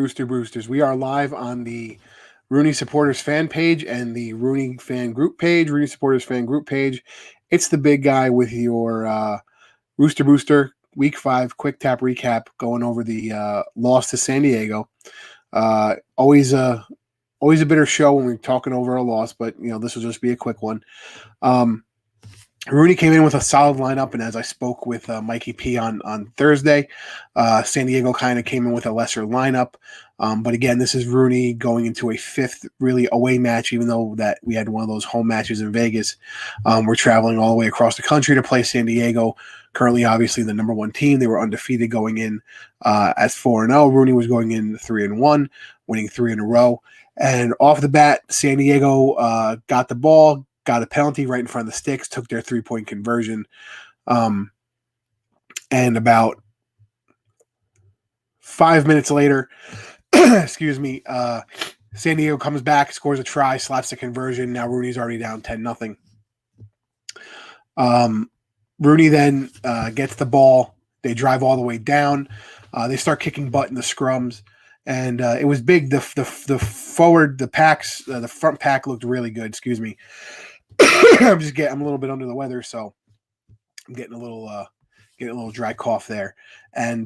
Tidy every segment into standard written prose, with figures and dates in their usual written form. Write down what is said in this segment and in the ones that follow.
Rooster Boosters. We are live on the Rooney Supporters fan page and the Rooney fan group page, Rooney Supporters fan group page. It's the big guy with your Rooster Booster Week 5 quick tap recap, going over the loss to San Diego. Always a bitter show when we're talking over a loss, but this will just be a quick one. Rooney came in with a solid lineup, and as I spoke with Mikey P on Thursday, San Diego kind of came in with a lesser lineup. But again, this is Rooney going into a fifth really away match, even though that we had one of those home matches in Vegas. We're traveling all the way across the country to play San Diego. Currently, obviously, the number one team. They were undefeated going in as 4-0. Rooney was going in 3-1, winning 3 in a row. And off the bat, San Diego got the ball, got a penalty right in front of the sticks, took their 3-point conversion. And about 5 minutes later, excuse me, San Diego comes back, scores a try, slaps the conversion. Now Rooney's already down 10-0. Rooney then gets the ball. They drive all the way down. They start kicking butt in the scrums. And it was big. The forward, the packs, the front pack looked really good. Excuse me. I'm a little bit under the weather, so I'm getting a little dry cough there. And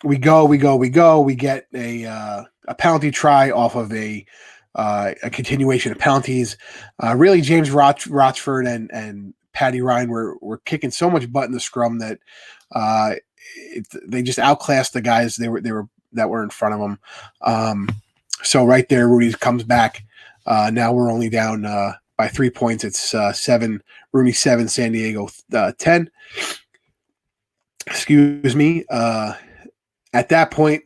we go. We get a penalty try off of a continuation of penalties. Really, James Rochford and Patty Ryan were kicking so much butt in the scrum that they just outclassed the guys that were in front of them. So right there, Rooney comes back. Now we're only down by 3 points. It's 7, Rooney 7, San Diego 10. Excuse me. At that point,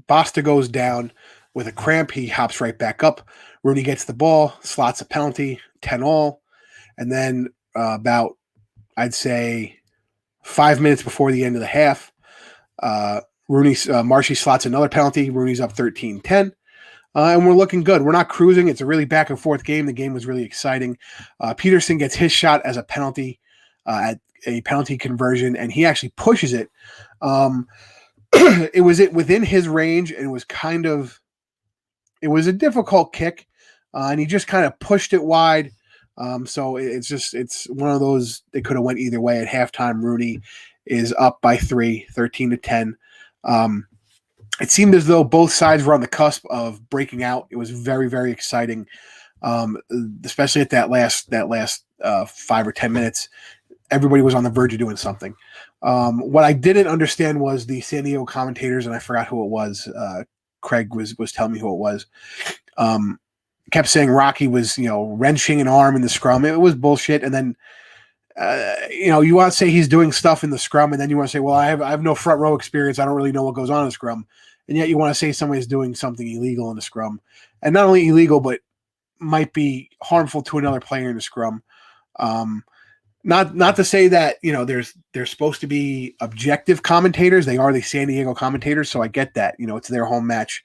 Basta goes down with a cramp. He hops right back up. Rooney gets the ball, slots a penalty, 10-all. And then about, I'd say, 5 minutes before the end of the half, Marshy slots another penalty. Rooney's up 13-10. And we're looking good. We're not cruising. It's a really back and forth game. The game was really exciting. Peterson gets his shot as a penalty at a penalty conversion, and he actually pushes it. It was within his range, and it was a difficult kick, and he just kind of pushed it wide. So it's one of those, they could have went either way. At halftime, Rooney is up by 3, 13-10. It seemed as though both sides were on the cusp of breaking out. It was very, very exciting, especially at that last 5 or 10 minutes. Everybody was on the verge of doing something. What I didn't understand was the San Diego commentators, and I forgot who it was. Craig was telling me who it was. Kept saying Rocky was, wrenching an arm in the scrum. It was bullshit. And then, you want to say he's doing stuff in the scrum, and then you want to say, well, I have no front row experience. I don't really know what goes on in the scrum. And yet you want to say somebody's doing something illegal in the scrum, and not only illegal, but might be harmful to another player in the scrum. Not to say that, there's supposed to be objective commentators. They are the San Diego commentators, so I get that. It's their home match.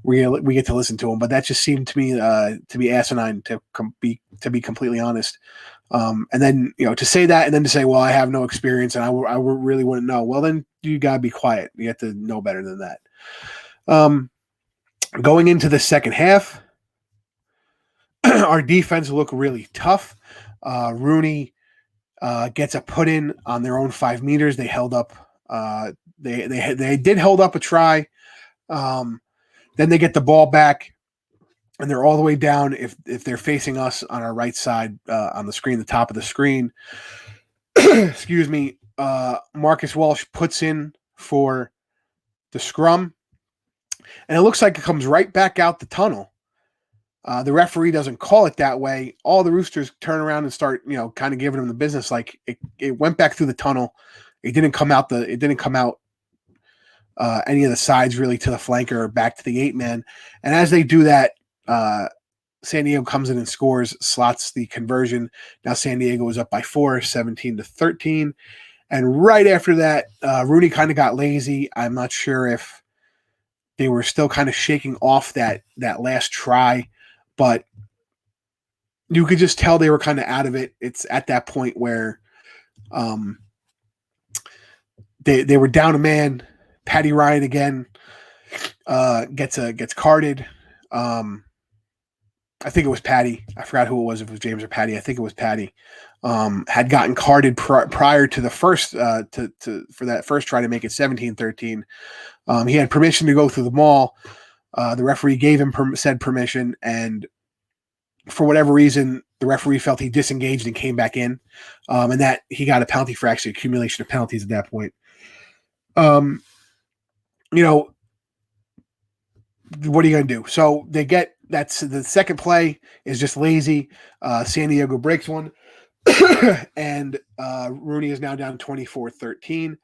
We get to listen to them, but that just seemed to me to be asinine, to be completely honest. And then to say that, and then to say, well, I have no experience and I really wouldn't know. Well, then you gotta be quiet. You have to know better than that. Going into the second half, our defense looked really tough. Rooney gets a put in on their own 5 meters. They held up. They did hold up a try. Then they get the ball back, and they're all the way down. If they're facing us on our right side on the screen, the top of the screen. Excuse me. Marcus Walsh puts in for the scrum, and it looks like it comes right back out the tunnel. The referee doesn't call it that way. All the Roosters turn around and start, kind of giving them the business. Like it went back through the tunnel. It didn't come out any of the sides really to the flanker or back to the 8-man. And as they do that, San Diego comes in and scores, slots the conversion. Now San Diego is up by 4, 17-13. And right after that, Rooney kind of got lazy. I'm not sure if they were still kind of shaking off that last try, but you could just tell they were kind of out of it. It's at that point where they were down a man. Patty Ryan again gets carded. I think it was Patty. I forgot who it was, if it was James or Patty. I think it was Patty. Had gotten carded prior to the first for that first try to make it 17-13. He had permission to go through the mall. The referee gave him said permission, and for whatever reason, the referee felt he disengaged and came back in, and that he got a penalty for actually accumulation of penalties at that point. What are you going to do? So that's the second play is just lazy. San Diego breaks one, and Rooney is now down 24-13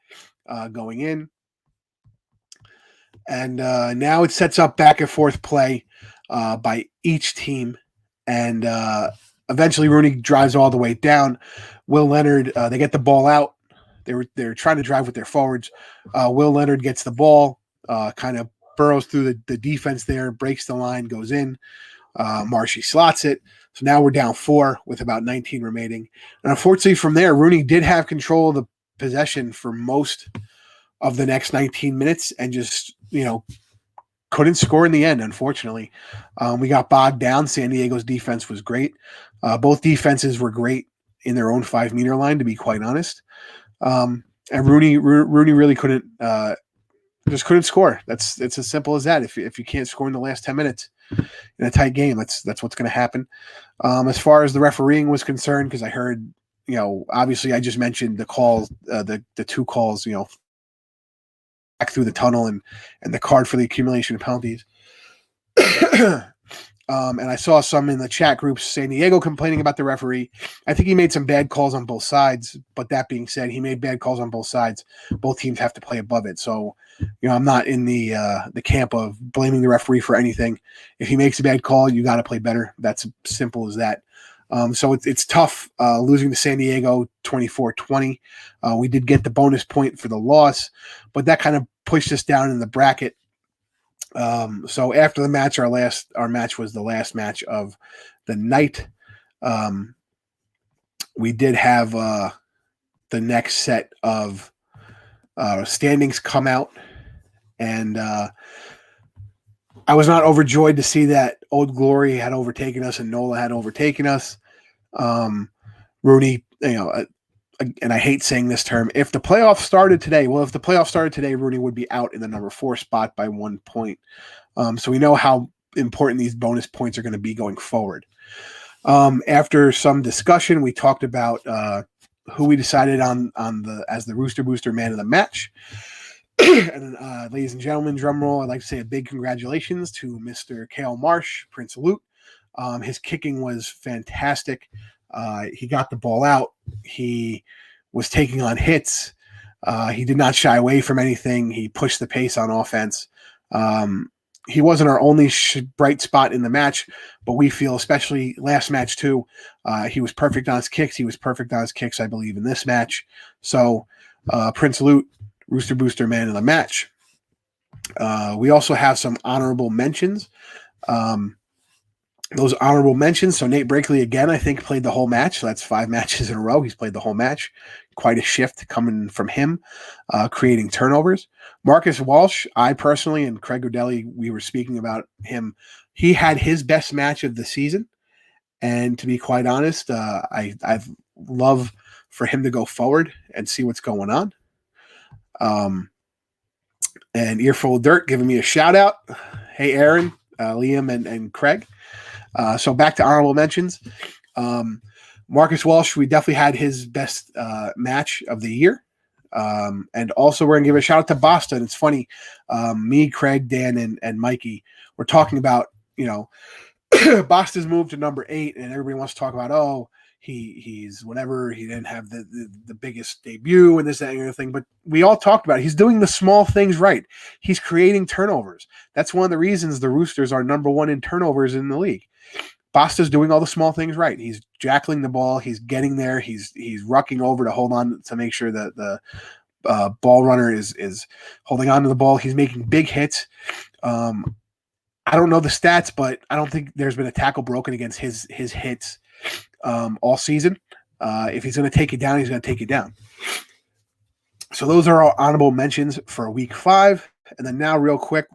going in. And now it sets up back and forth play by each team. And eventually Rooney drives all the way down. Will Leonard, they get the ball out. They're trying to drive with their forwards. Will Leonard gets the ball, kind of burrows through the defense there, breaks the line, goes in. Marshy slots it. So now we're down 4 with about 19 remaining. And unfortunately from there, Rooney did have control of the possession for most of the next 19 minutes and just, couldn't score in the end, unfortunately. We got bogged down. San Diego's defense was great. Both defenses were great in their own 5-meter line, to be quite honest. And Rooney really couldn't score. It's as simple as that. If you can't score in the last 10 minutes in a tight game, that's what's going to happen. As far as the refereeing was concerned, because I heard, obviously I just mentioned the calls, the 2 calls, back through the tunnel and the card for the accumulation of penalties. And I saw some in the chat groups, San Diego complaining about the referee. I think he made some bad calls on both sides, but that being said, he made bad calls on both sides. Both teams have to play above it. So, I'm not in the camp of blaming the referee for anything. If he makes a bad call, you got to play better. That's simple as that. So it's tough losing to San Diego 24-20. We did get the bonus point for the loss, but that kind of pushed us down in the bracket. So after the match, our match was the last match of the night. We did have the next set of standings come out, and I was not overjoyed to see that Old Glory had overtaken us and NOLA had overtaken us. Rooney, and I hate saying this term, if the playoffs started today, Rooney would be out in the number 4 spot by 1 point. So we know how important these bonus points are going to be going forward. After some discussion, we talked about who we decided on as the Rooster Booster man of the match. And ladies and gentlemen, drum roll, I'd like to say a big congratulations to Mr. Kale Marsh, Prince Salute. His kicking was fantastic. He got the ball out. He was taking on hits. He did not shy away from anything. He pushed the pace on offense. He wasn't our only bright spot in the match, but we feel, especially last match too, he was perfect on his kicks. He was perfect on his kicks, I believe, in this match. So Prince Salute, Rooster Booster man of the match. We also have some honorable mentions. Those honorable mentions. So Nate Brakely, again, I think played the whole match. So that's 5 matches in a row. He's played the whole match. Quite a shift coming from him, creating turnovers. Marcus Walsh, I personally, and Craig Godelli, we were speaking about him. He had his best match of the season. And to be quite honest, I've love for him to go forward and see what's going on. And Earful of Dirt giving me a shout out. Hey, Aaron, Liam, and Craig. So back to honorable mentions. Marcus Walsh, we definitely had his best match of the year. And also we're going to give a shout out to Boston. It's funny. Me, Craig, Dan, and Mikey were talking about, Boston's moved to number 8, and everybody wants to talk about, he's whatever. He didn't have the biggest debut and this, that, and the other thing. But we all talked about it. He's doing the small things right. He's creating turnovers. That's one of the reasons the Roosters are number 1 in turnovers in the league. Basta's doing all the small things right. He's jackling the ball. He's getting there. He's rucking over to hold on to make sure that the ball runner is holding on to the ball. He's making big hits. I don't know the stats, but I don't think there's been a tackle broken against his hits all season. If he's going to take it down, he's going to take it down. So those are our honorable mentions for week 5. And then now, real quick,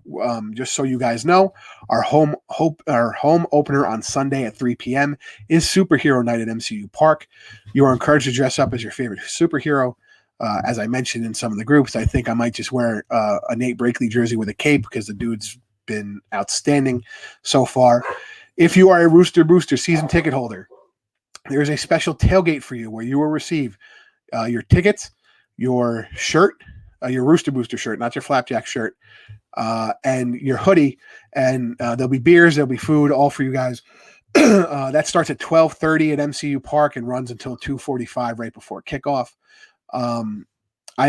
just so you guys know, our home opener on Sunday at 3 p.m. is Superhero Night at MCU Park. You are encouraged to dress up as your favorite superhero. As I mentioned in some of the groups, I think I might just wear a Nate Brakely jersey with a cape because the dude's been outstanding so far. If you are a Rooster Booster season ticket holder, there is a special tailgate for you where you will receive your tickets, your shirt, your Rooster Booster shirt, not your Flapjack shirt, and your hoodie. And there'll be beers, there'll be food, all for you guys. That starts at 12:30 at MCU Park and runs until 2:45 right before kickoff. I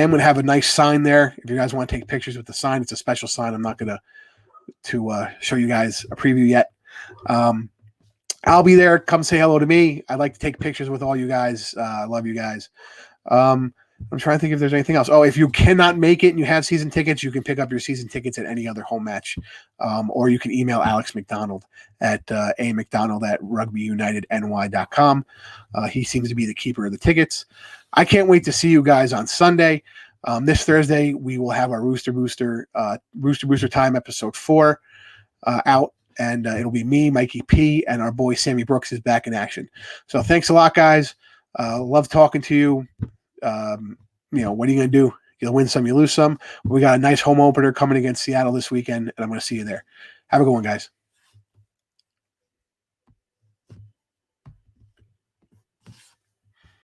am going to have a nice sign there. If you guys want to take pictures with the sign, it's a special sign. I'm not going to show you guys a preview yet. I'll be there. Come say hello to me. I'd like to take pictures with all you guys. I love you guys. I'm trying to think if there's anything else. Oh, if you cannot make it and you have season tickets, you can pick up your season tickets at any other home match. Or you can email Alex McDonald at amcdonald@rugbyunitedny.com. He seems to be the keeper of the tickets. I can't wait to see you guys on Sunday. This Thursday, we will have our Rooster Booster Time episode 4 out. And it'll be me, Mikey P, and our boy Sammy Brooks is back in action. So thanks a lot, guys. Love talking to you. What are you going to do? You'll win some, you lose some. We got a nice home opener coming against Seattle this weekend, and I'm going to see you there. Have a good one, guys.